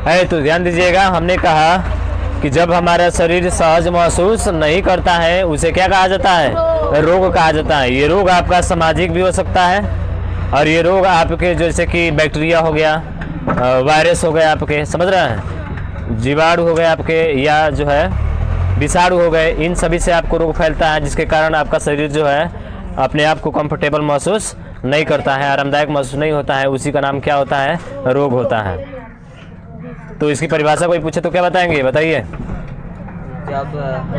है। तो ध्यान दीजिएगा, हमने कहा कि जब हमारा शरीर सहज महसूस नहीं करता है उसे क्या कहा जाता है? रोग कहा जाता है। ये रोग आपका सामाजिक भी हो सकता है और ये रोग आपके जैसे कि बैक्टीरिया हो गया, वायरस हो गए आपके, समझ रहे हैं, जीवाणु हो गए आपके, या जो है विषाणु हो गए, इन सभी से आपको रोग फैलता है, जिसके कारण आपका शरीर जो है अपने आप को कंफर्टेबल महसूस नहीं करता है, आरामदायक महसूस नहीं होता है। उसी का नाम क्या होता है? रोग होता है। तो इसकी परिभाषा कोई पूछे तो क्या बताएंगे? बताइए।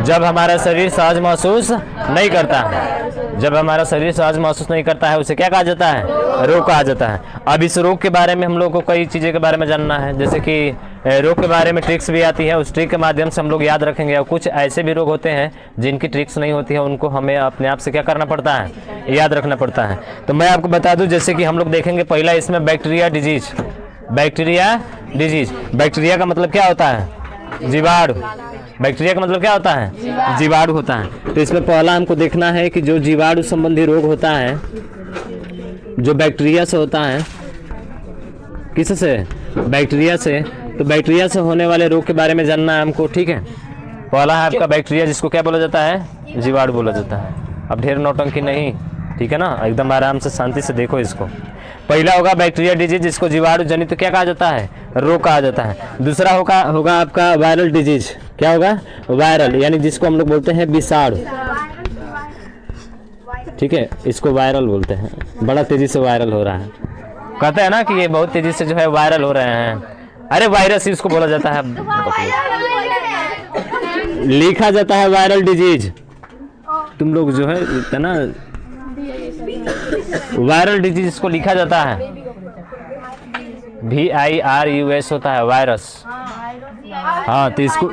जब हमारा शरीर सहज महसूस नहीं करता है, जब हमारा शरीर सहज महसूस नहीं करता है उसे क्या कहा जाता है? रोग कहा जाता है। अब इस रोग के बारे में हम लोग को कई चीज़ें के बारे में जानना है, जैसे कि रोग के बारे में ट्रिक्स भी आती है, उस ट्रिक के माध्यम से हम लोग याद रखेंगे। और कुछ ऐसे भी रोग होते हैं जिनकी ट्रिक्स नहीं होती है, उनको हमें अपने आप से क्या करना पड़ता है? याद रखना पड़ता है। तो मैं आपको बता दूं, जैसे कि हम लोग देखेंगे पहला इसमें bacteria disease. Bacteria disease, bacteria का मतलब क्या होता है? जीवाणु। बैक्टीरिया का मतलब क्या होता है? जीवाणु होता है। तो इसमें पहला हमको देखना है कि जो जीवाणु संबंधी रोग होता है, जो बैक्टीरिया से होता है, किससे? बैक्टीरिया से। तो बैक्टीरिया से होने वाले रोग के बारे में जानना है हमको, ठीक है। पहला है आपका बैक्टीरिया, जिसको क्या बोला जाता है? जीवाणु बोला जाता है। अब ढेर नौटंकी नहीं, ठीक है ना, एकदम आराम से शांति से देखो इसको। पहला होगा बैक्टीरिया डिजीज, जिसको जीवाणु जनित क्या कहा जाता है? रोग कहा जाता है। दूसरा होगा आपका वायरल डिजीज। क्या होगा? वायरल, यानी जिसको हम लोग बोलते हैं विषाणु, ठीक है, इसको वायरल बोलते हैं। बड़ा तेजी से वायरल हो रहा है, कहते हैं ना कि ये बहुत तेजी से जो है वायरल हो रहे हैं। अरे वायरस ही इसको बोला जाता है, लिखा जाता है वायरल डिजीज। तुम लोग जो है इतना वायरल डिजीज इसको लिखा जाता है, VIRUS होता है, वायरस। हाँ, तो इसको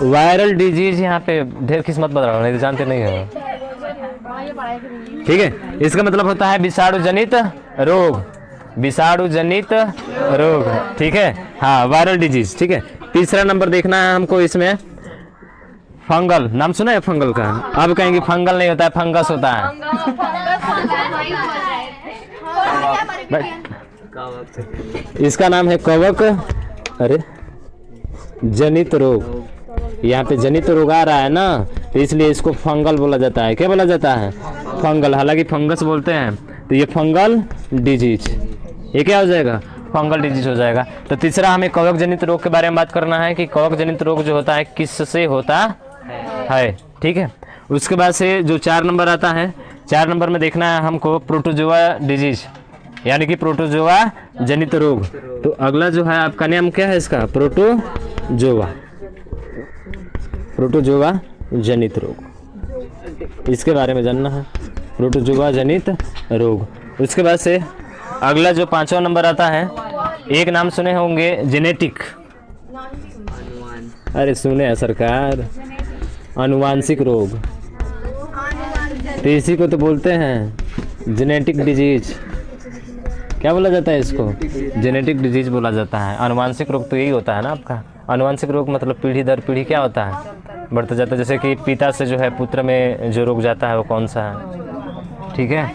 वायरल डिजीज यहाँ पे ढेर किस्मत बदल रहा है, नहीं जानते नहीं है, ठीक है। इसका मतलब होता है विषाणु जनित रोग, विषाणु जनित रोग, ठीक है। हाँ, वायरल डिजीज, ठीक है। तीसरा नंबर देखना है हमको इसमें फंगल। नाम सुना है फंगल का? अब कहेंगे फंगल नहीं होता है, फंगस होता है। इसका नाम है कवक अरे जनित रोग। यहाँ पे जनित रोग आ रहा है ना, तो इसलिए इसको फंगल बोला जाता है। क्या बोला जाता है? फंगल। हालांकि फंगस बोलते हैं, तो ये फंगल डिजीज, ये क्या हो जाएगा? फंगल डिजीज हो जाएगा। तो तीसरा हमें कवक जनित रोग के बारे में बात करना है कि कवक जनित रोग जो होता है किससे होता है, ठीक है। उसके बाद से जो 4 नंबर आता है, 4 नंबर में देखना है हमको प्रोटोजोआ डिजीज, यानी कि प्रोटोजोआ जनित रोग। तो अगला जो है आपका नाम क्या है इसका? प्रोटोजोआ, प्रोटोजोआ जनित रोग, इसके बारे में जानना है, प्रोटोजोआ जनित रोग। उसके बाद से अगला जो 5वां नंबर आता है, एक नाम सुने होंगे जेनेटिक। अरे सुने हैं सरकार, अनुवांशिक रोग, तो इसी को तो बोलते हैं जेनेटिक डिजीज। क्या बोला जाता है इसको? जेनेटिक डिजीज बोला जाता है। अनुवांशिक रोग तो यही होता है ना आपका। अनुवांशिक रोग मतलब पीढ़ी दर पीढ़ी क्या होता है? बढ़ता जाता है। जैसे कि पिता से जो है पुत्र में जो रोग जाता है वो कौन सा है, ठीक है।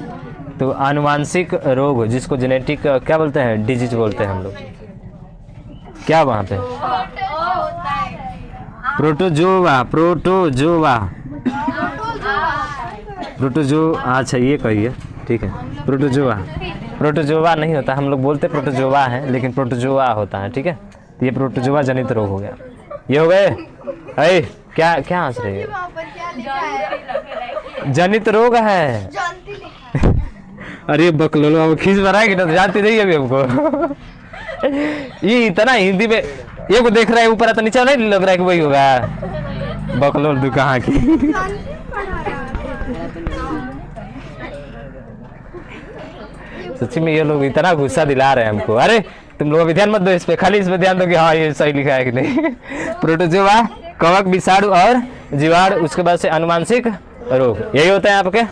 तो अनुवांशिक रोग जिसको जेनेटिक क्या बोलते हैं? डिजीज बोलते हैं हम लोग। क्या वहाँ पे? प्रोटोजोआ, प्रोटोजोआ, प्रोटोजो, अच्छा ये कहिए, ठीक है। प्रोटोजोआ, प्रोटोजोआ नहीं होता, हम लोग बोलते प्रोटोजोआ है, लेकिन प्रोटोजोआ होता है, ठीक है। तो ये प्रोटोजोआ जनित रोग हो गया। ये हो गए। अरे क्या क्या हंस रही है? जनित रोग है। अरे बकलोलो, खींच भरा कि तो जानती नहीं अभी हमको। ये इतना हिंदी में ये को देख रहा है ऊपर तो नीचे नहीं लग रहा है कि वही होगा। बकलोल तू कहाँ की? सच्ची में ये लोग इतना गुस्सा दिला रहे हैं हमको। अरे तुम लोग ध्यान मत दो इस पे, खाली इस पे ध्यान दो कि हाँ ये सही लिखा है कि नहीं। प्रोटोजोआ, कवक, विषाणु और जीवाणु, उसके बाद से अनुवांशिक रोग, यही होता है आपके।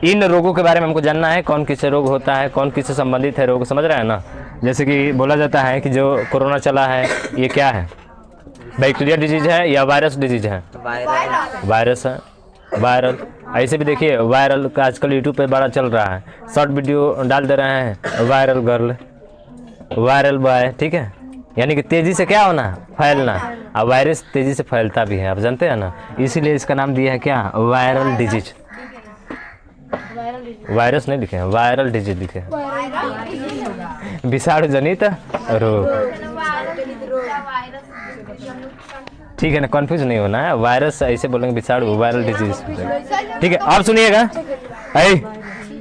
इन रोगों के बारे में हमको जानना है, कौन किससे रोग होता है, कौन किससे संबंधित है रोग, समझ रहे हैं ना। जैसे कि बोला जाता है कि जो कोरोना चला है ये क्या है? बैक्टीरिया डिजीज है या वायरस डिजीज है? वायरस है, वायरल। ऐसे भी देखिए वायरल का आजकल यूट्यूब पे बड़ा चल रहा है, शॉर्ट वीडियो डाल दे रहे हैं, वायरल गर्ल, वायरल बॉय, ठीक है। यानी कि तेजी से क्या होना, फैलना। अब वायरस तेजी से फैलता भी है, आप जानते हैं ना, इसीलिए इसका नाम दिया है क्या, वायरल डिजीज। वायरस नहीं लिखे हैं, वायरल डिजीज लिखे हैं, विषाणु जनित रोग। ठीक है ना, कंफ्यूज नहीं होना है, वायरस ऐसे बोलेंगे, विषाणु वायरल डिजीज। ठीक है, अब सुनिएगा,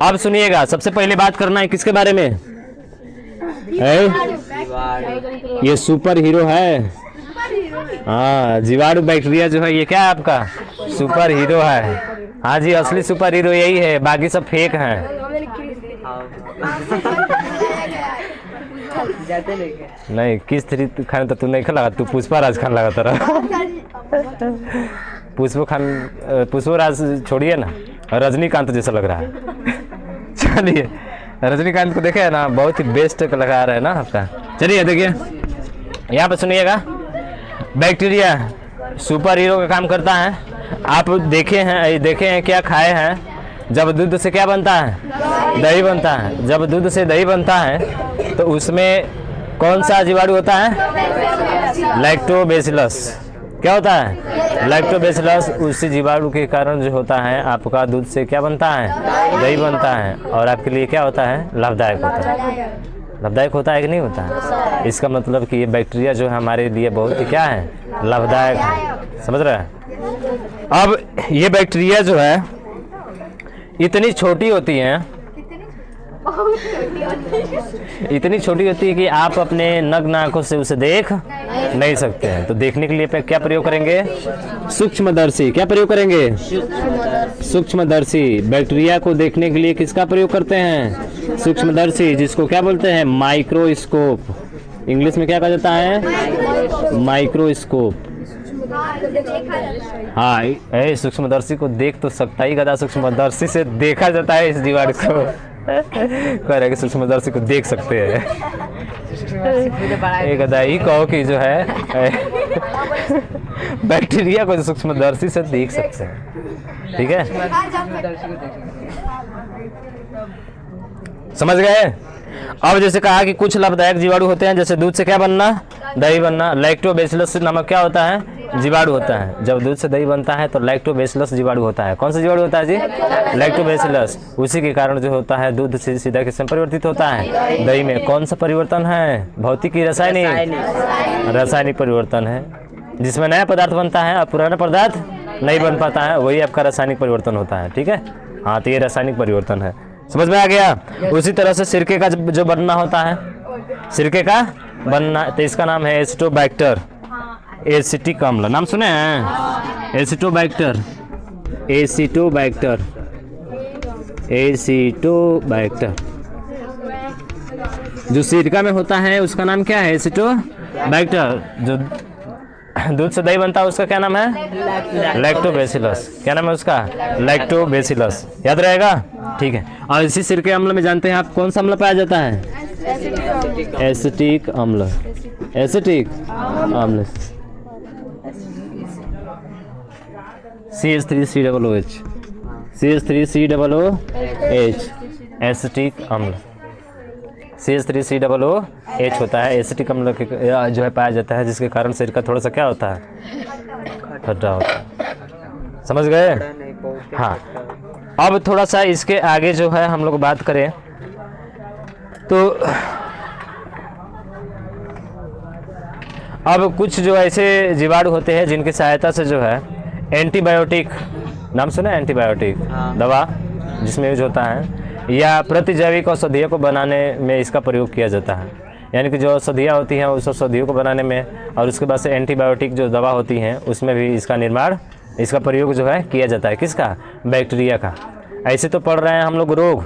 अब सुनिएगा, सबसे पहले बात करना है किसके बारे में, ये सुपर हीरो है। हाँ, जीवाणु बैक्टीरिया जो है ये क्या है आपका, सुपर हीरो है। हाँ जी, असली सुपर हीरो यही है, बाकी सब फेक हैं। नहीं, किस थ्री खान तो तू नहीं खा लगा, तू पुष्पा राज खान लगा तेरा। पुष्पा राज छोड़िए ना, रजनीकांत जैसा लग रहा है। चलिए, रजनीकांत को देखे है ना, बहुत ही बेस्ट कलाकार है ना आपका। चलिए देखिए, यहाँ पे सुनिएगा, बैक्टीरिया सुपर हीरो का काम करता है। आप देखे हैं क्या खाए हैं, जब दूध से क्या बनता है, दही बनता है। जब दूध से दही बनता है तो उसमें कौन सा जीवाणु होता है, लैक्टोबैसिलस। क्या होता है, लैक्टोबैसिलस। उसी जीवाणु के कारण जो होता है आपका दूध से क्या बनता है, दही बनता है, और आपके लिए क्या होता है, लाभदायक होता है। लाभदायक होता है कि नहीं होता है, इसका मतलब कि ये बैक्टीरिया जो है हमारे लिए बहुत ही क्या है, लाभदायक है। समझ रहे हैं। अब ये बैक्टीरिया जो है इतनी छोटी होती हैं, इतनी छोटी होती है कि आप अपने नग्न आंखों से उसे देख नहीं सकते हैं। तो देखने के लिए क्या प्रयोग करेंगे, सूक्ष्मदर्शी। क्या प्रयोग करेंगे, सूक्ष्मदर्शी। बैक्टीरिया को देखने के लिए किसका प्रयोग करते हैं, सूक्ष्मदर्शी, जिसको क्या बोलते हैं, माइक्रोस्कोप। इंग्लिश में क्या कहा जाता है, माइक्रोस्कोप। हाँ, सूक्ष्मदर्शी को देख तो सकता ही गधा, सूक्ष्मदर्शी से देखा जाता है इस जीवाणु को। कह रहे कि सूक्ष्मदर्शी को देख सकते हैं। एक गधा ही कहो कि जो है बैक्टीरिया को सूक्ष्मदर्शी से देख सकते हैं। ठीक है, समझ गए। अब जैसे कहा कि कुछ लाभदायक जीवाणु होते हैं, जैसे दूध से क्या बनना, दही बनना। लैक्टोबैसिलस नामक क्या होता है, जीवाणु होता है। जब दूध से दही बनता है तो लैक्टोबैसिलस जीवाणु होता है। कौन सा जीवाणु होता है जी, लैक्टोबैसिलस। उसी के कारण जो होता है दूध से सीधा किसमें परिवर्तित होता है, दही में। कौन सा परिवर्तन है, भौतिक की रासायनिक, रासायनिक परिवर्तन है, जिसमें नया पदार्थ बनता है और पुराना पदार्थ नहीं बन पाता है, वही आपका रासायनिक परिवर्तन होता है। ठीक है, हाँ, तो ये रासायनिक परिवर्तन है। समझ में आ गया। उसी तरह से सिरके का जो बनना होता है, सिरके का बनना, तो इसका नाम है एसिटोबैक्टर, एसिटिक अम्ल। नाम सुने हैं, एसिटोबैक्टर, एसिटोबैक्टर, एसिटोबैक्टर। जो सिरका में होता है उसका नाम क्या है, एसिटोबैक्टर। जो दूध से दही बनता है उसका क्या नाम है, लैक्टोबैसिलस। क्या नाम है उसका, लैक्टोबैसिलस। याद रहेगा। ठीक है, और इसी सिरके अम्ल में जानते हैं आप कौन सा अम्ल पाया जाता है, एसिटिक अम्ल, एसिटिक अम्ल, CH3COOH, CH3COOH, एसिटिक अम्ल। CH3COOH होता है, एसिटिक अम्ल जो है पाया जाता है, जिसके कारण सिरका थोड़ा सा क्या होता है, खट्टा होता है। समझ गए। हाँ, अब थोड़ा सा इसके आगे जो है हम लोग बात करें तो अब कुछ जो ऐसे जीवाणु होते हैं जिनकी सहायता से जो है एंटीबायोटिक, नाम सुना, एंटीबायोटिक दवा जिसमें यूज होता है, या प्रतिजैविक औषधियों को बनाने में इसका प्रयोग किया जाता है। यानी कि जो औषधियाँ होती हैं उस औषधियों को बनाने में, और उसके बाद से एंटीबायोटिक जो दवा होती हैं उसमें भी इसका निर्माण, इसका प्रयोग जो है किया जाता है। किसका, बैक्टीरिया का। ऐसे तो पढ़ रहे हैं हम लोग रोग,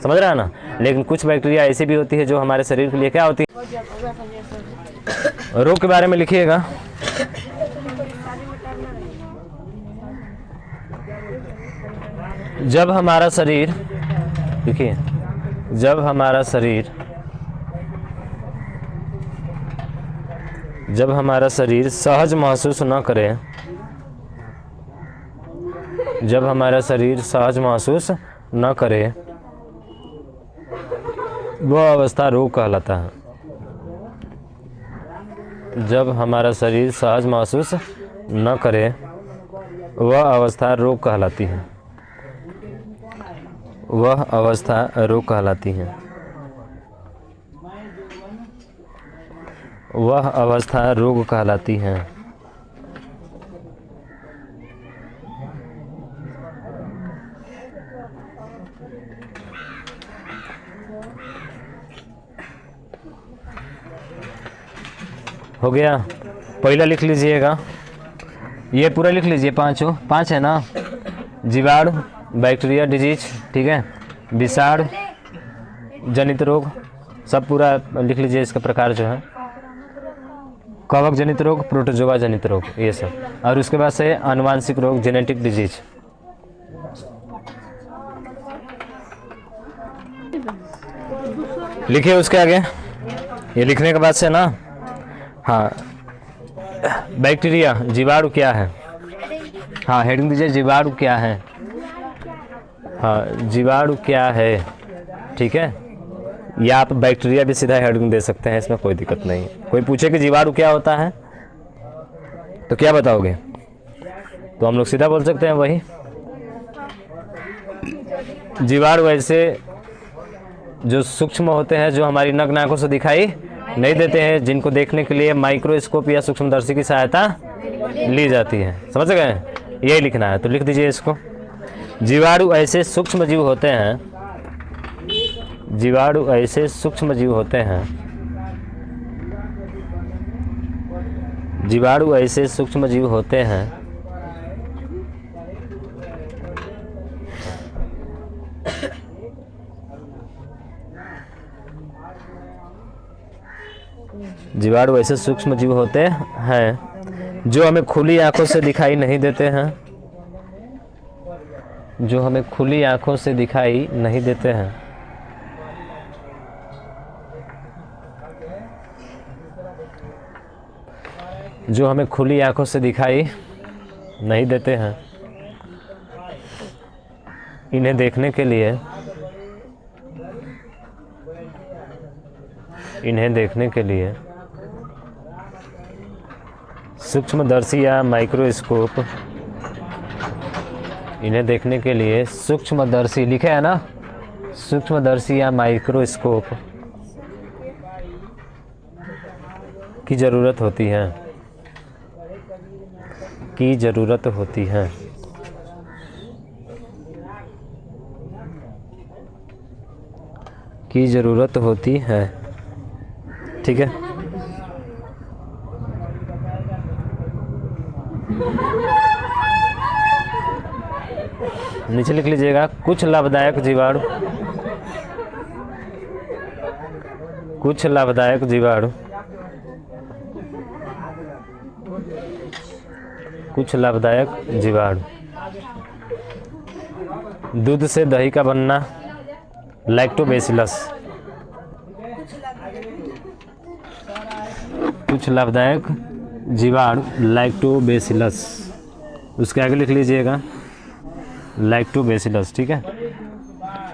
समझ रहे हैं ना, लेकिन कुछ बैक्टीरिया ऐसी भी होती है जो हमारे शरीर के लिए क्या होती है, रोग के बारे में लिखिएगा। जब हमारा शरीर, देखिए, जब हमारा शरीर सहज महसूस न करे, जब हमारा शरीर सहज महसूस न करे, वह अवस्था रोग कहलाता है। जब हमारा शरीर सहज महसूस न करे वह अवस्था रोग कहलाती है। वह अवस्था रोग कहलाती है। वह अवस्था रोग कहलाती है। हो गया। पहला लिख लीजिएगा, ये पूरा लिख लीजिए, पाँच है ना। जीवाणु, बैक्टीरिया, डिजीज, ठीक है, विषाणु जनित रोग, सब पूरा लिख लीजिए। इसका प्रकार जो है कवक जनित रोग, प्रोटोजोआ जनित रोग, ये सब। और उसके बाद से आनुवांशिक रोग, जेनेटिक डिजीज। लिखिए उसके आगे, ये लिखने के बाद से ना, हाँ, बैक्टीरिया, जीवाणु क्या है। हाँ, हेडिंग दीजिए, जीवाणु क्या है। हाँ, जीवाणु क्या है, ठीक है। या आप बैक्टीरिया भी सीधा हेडिंग दे सकते हैं, इसमें कोई दिक्कत नहीं। कोई पूछे कि जीवाणु क्या होता है तो क्या बताओगे, तो हम लोग सीधा बोल सकते हैं वही। जीवाणु ऐसे जो सूक्ष्म होते हैं, जो हमारी नग्न आंखों से दिखाई नहीं देते हैं, जिनको देखने के लिए माइक्रोस्कोप या सूक्ष्मदर्शी की सहायता ली जाती है। समझ गए, यही लिखना है, तो लिख दीजिए इसको। जीवाणु ऐसे सूक्ष्म जीव होते हैं, जीवाणु ऐसे सूक्ष्म जीव होते हैं, जीवाणु ऐसे सूक्ष्म जीव होते हैं जीवाणु ऐसे सूक्ष्म जीव होते हैं जो हमें खुली आंखों से दिखाई नहीं देते हैं, जो हमें खुली आंखों से दिखाई नहीं देते हैं। जो हमें खुली आंखों से दिखाई नहीं देते हैं। इन्हें देखने के लिए, इन्हें देखने के लिए सूक्ष्मदर्शी या माइक्रोस्कोप, इन्हें देखने के लिए सूक्ष्मदर्शी, लिखे है ना, सूक्ष्मदर्शी या माइक्रोस्कोप की ज़रूरत होती है, की ज़रूरत होती है। की ज़रूरत होती है, ठीक है। नीचे लिख लीजिएगा, कुछ लाभदायक जीवाणु, कुछ लाभदायक जीवाणु, कुछ लाभदायक जीवाणु। दूध से दही का बनना, लैक्टोबैसिलस। कुछ लाभदायक जीवाणु, लैक्टोबैसिलस। उसके आगे लिख लीजिएगा लैक्टोबैसिलस, ठीक है।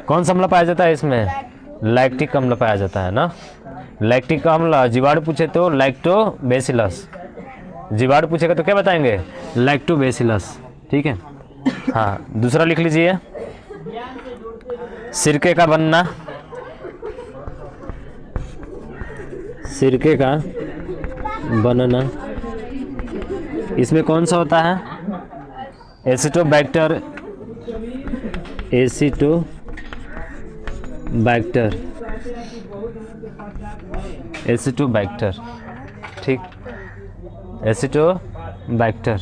कौन सा अम्ल पाया जाता है इसमें, लैक्टिक अम्ल पाया जाता है ना। लैक्टिक अम्ल जीवाणु पूछे तो लैक्टोबैसिलस, जीवाणु पूछेगा तो क्या बताएंगे, लैक्टोबैसिलस, ठीक है। हाँ, दूसरा लिख लीजिए, सिरके का बनना, सिरके का बनना। इसमें कौन सा होता है, एसिटोबैक्टर, एसिटोबैक्टर, एसिटोबैक्टर, ठीक, एसिटोबैक्टर।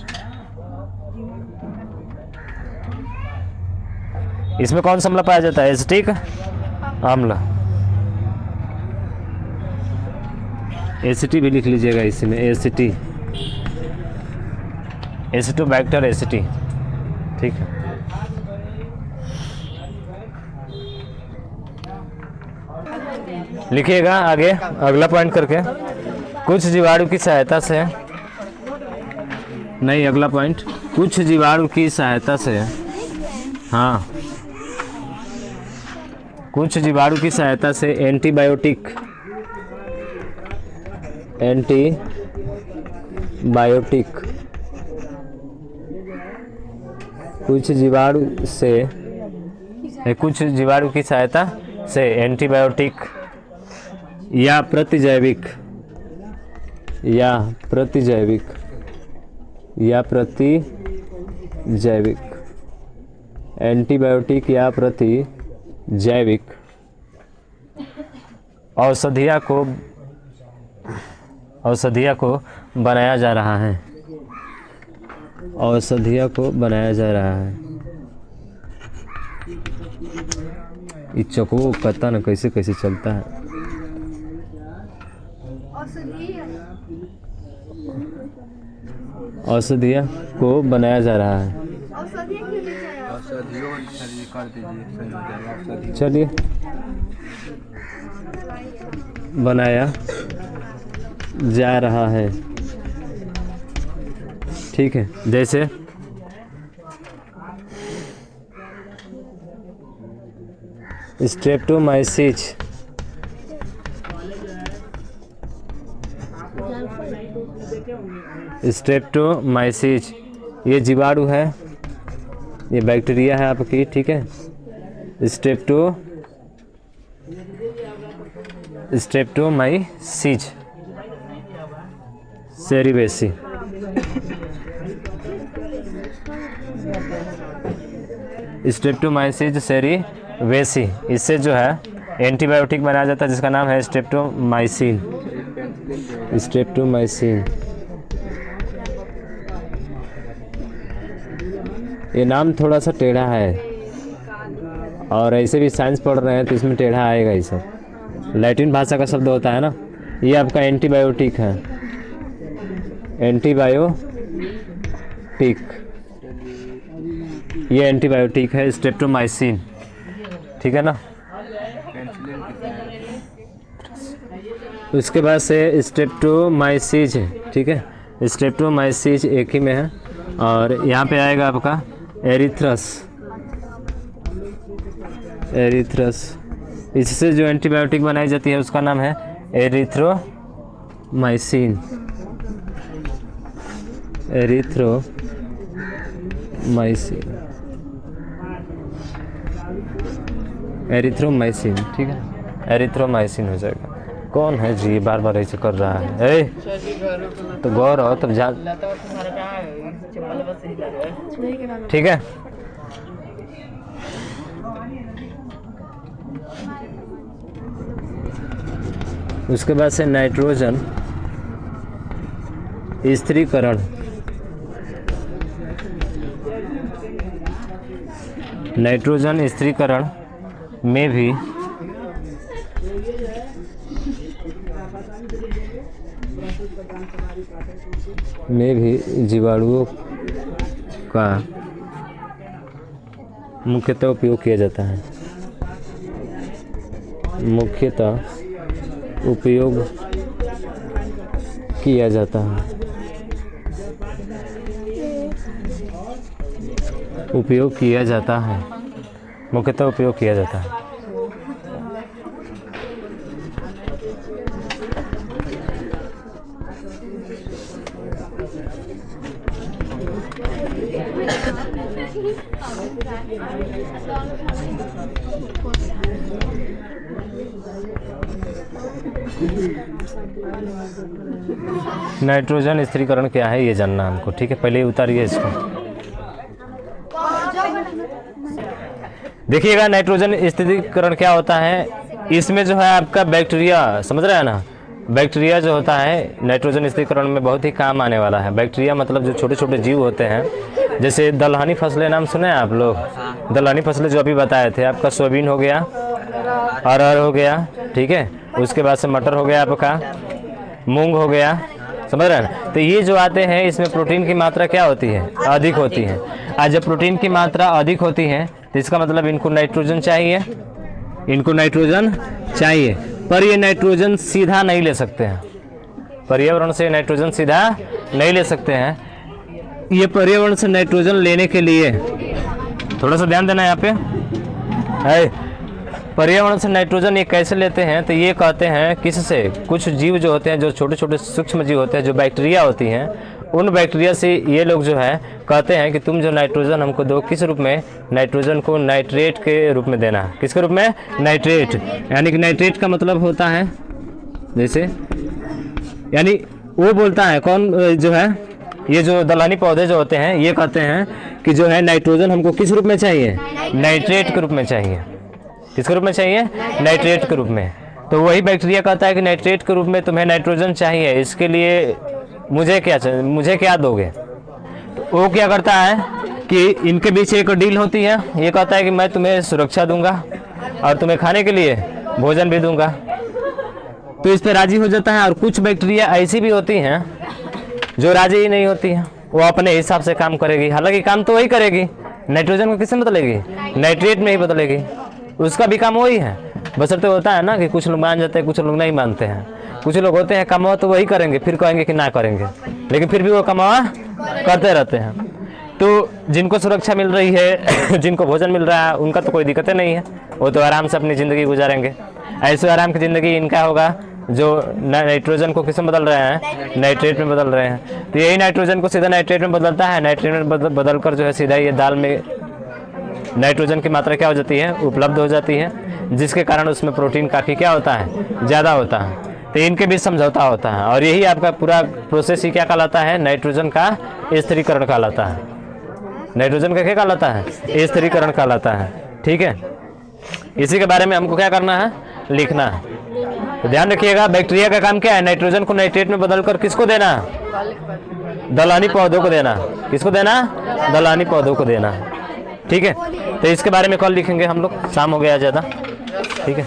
इसमें कौन सा अम्ल पाया जाता है, एसिटिक अम्ल। एसिटी भी लिख लीजिएगा इसमें, एसिटी, एसिटोबैक्टर एसिटी, ठीक है। लिखिएगा आगे अगला पॉइंट करके, कुछ जीवाणु की सहायता से, नहीं अगला पॉइंट, कुछ जीवाणु की सहायता से, हाँ, कुछ जीवाणु की सहायता से एंटीबायोटिक, एंटीबायोटिक बायोटिक कुछ जीवाणु की सहायता से एंटीबायोटिक या प्रतिजैविक एंटीबायोटिक या प्रतिजैविक औषधिया को बनाया जा रहा है। इस चको पता न कैसे कैसे चलता है। औषधिया को बनाया जा रहा है। चलिए, बनाया जा रहा है, ठीक है। जैसे स्ट्रेप्टोमाइसिस ये जीवाणु है, ये बैक्टीरिया है आपकी, ठीक है। स्ट्रेप्टोमाइसिस सेरिवेसी इससे जो है एंटीबायोटिक बनाया जाता है जिसका नाम है स्ट्रेप्टोमाइसिन। ये नाम थोड़ा सा टेढ़ा है और ऐसे भी साइंस पढ़ रहे हैं तो इसमें टेढ़ा आएगा ही सब। लैटिन भाषा का शब्द होता है ना। ये आपका एंटीबायोटिक है, ये एंटीबायोटिक है स्ट्रेप्टोमाइसिन, ठीक है ना। उसके बाद से स्ट्रेप्टोमाइसिस, ठीक है। स्ट्रेप्टोमाइसिस एक ही में है और यहाँ पे आएगा आपका एरिथ्रस। इससे जो एंटीबायोटिक बनाई जाती है उसका नाम है एरिथ्रोमाइसिन। एरिथ्रोमाइसिन, ठीक है। एरिथ्रोमाइसिन हो जाएगा। कौन है जी बार बार ऐसे कर रहा है? तो गौर हो तब जा, ठीक है। उसके बाद से नाइट्रोजन स्थिरीकरण। नाइट्रोजन स्थिरीकरण में भी जीवाणुओं का मुख्यतः उपयोग किया जाता है। उपयोग किया जाता है। मुख्यतः उपयोग किया जाता है। नाइट्रोजन स्थिरीकरण क्या है ये जानना हमको, ठीक है। पहले उतारिए इसको। देखिएगा नाइट्रोजन स्थिरीकरण क्या होता है। इसमें जो है आपका बैक्टीरिया, समझ रहे हैं ना, बैक्टीरिया जो होता है नाइट्रोजन स्थिरीकरण में बहुत ही काम आने वाला है। बैक्टीरिया मतलब जो छोटे छोटे जीव होते हैं, जैसे दलहनी फसलें नाम सुने हैं आप लोग? दलहनी फसलें जो अभी बताए थे, आपका सोयाबीन हो गया, अरहर हो गया, ठीक है। उसके बाद से मटर हो गया, आपका मूंग हो गया, समझ रहे हैं। तो ये जो आते हैं इसमें प्रोटीन की मात्रा क्या होती है? अधिक होती है। आज जब प्रोटीन की मात्रा अधिक होती है तो इसका मतलब इनको नाइट्रोजन चाहिए, पर ये नाइट्रोजन सीधा नहीं ले सकते हैं। पर्यावरण से नाइट्रोजन सीधा नहीं ले सकते हैं। ये पर्यावरण से नाइट्रोजन लेने के लिए थोड़ा सा ध्यान देना यहाँ पे है। पर्यावरण से नाइट्रोजन ये कैसे लेते हैं, तो ये कहते हैं किससे, कुछ जीव जो होते हैं, जो छोटे छोटे सूक्ष्म जीव होते हैं, जो बैक्टीरिया होती हैं, उन बैक्टीरिया से ये लोग जो है कहते हैं कि तुम जो नाइट्रोजन हमको दो, किस रूप में, नाइट्रोजन को नाइट्रेट के रूप में देना। किसके रूप में, नाइट्रेट। यानी कि नाइट्रेट का मतलब होता है जैसे, यानी वो बोलता है कौन जो है, ये जो दलहनी पौधे जो होते हैं ये कहते हैं कि जो है नाइट्रोजन हमको किस रूप में चाहिए, नाइट्रेट के रूप में चाहिए। किसके रूप में चाहिए, नाइट्रेट के रूप में। तो वही बैक्टीरिया कहता है कि नाइट्रेट के रूप में तुम्हें नाइट्रोजन चाहिए, इसके लिए मुझे क्या चाहिए, मुझे क्या दोगे। तो वो क्या करता है कि इनके बीच एक डील होती है, ये कहता है कि मैं तुम्हें सुरक्षा दूंगा और तुम्हें खाने के लिए भोजन भी दूंगा, तो इस पर राजी हो जाता है। और कुछ बैक्टीरिया ऐसी भी होती हैं जो राजी ही नहीं होती हैं, वो अपने हिसाब से काम करेगी, हालांकि काम तो वही करेगी, नाइट्रोजन को किससे बदलेगी, नाइट्रेट में ही बदलेगी, उसका भी काम वही है। बशर्ते होता है ना कि कुछ लोग मान जाते हैं, कुछ लोग नहीं मानते हैं। कुछ लोग होते हैं कमावा तो वही करेंगे, फिर कहेंगे कि ना करेंगे, लेकिन फिर भी वो कमावा करते रहते हैं। तो जिनको सुरक्षा मिल रही है जिनको भोजन मिल रहा है, उनका तो कोई दिक्कत नहीं है, वो तो आराम से अपनी ज़िंदगी गुजारेंगे। ऐसे आराम की ज़िंदगी इनका होगा जो नाइट्रोजन को किस में बदल रहे हैं, नाइट्रेट में बदल रहे हैं। तो यही नाइट्रोजन को सीधा नाइट्रेट में बदलता है, नाइट्रेट में बदल कर जो है सीधा ये दाल में नाइट्रोजन की मात्रा क्या हो जाती है, उपलब्ध हो जाती है, जिसके कारण उसमें प्रोटीन काफ़ी क्या होता है, ज़्यादा होता है। तो इनके बीच समझौता होता है, और यही आपका पूरा प्रोसेस ही क्या कहलाता है, नाइट्रोजन का स्थिरीकरण कहलाता है। नाइट्रोजन का क्या कहलाता है, स्थिरीकरण कहलाता है। ठीक है, इसी के बारे में हमको क्या करना है, लिखना है। तो ध्यान रखिएगा, बैक्टीरिया का काम क्या है, नाइट्रोजन को नाइट्रेट में बदलकर किसको देना, दलहनी पौधों को देना। किसको देना, दलहनी पौधों को देना। ठीक है, तो इसके बारे में कल लिखेंगे हम लोग, शाम हो गया ज़्यादा। ठीक है।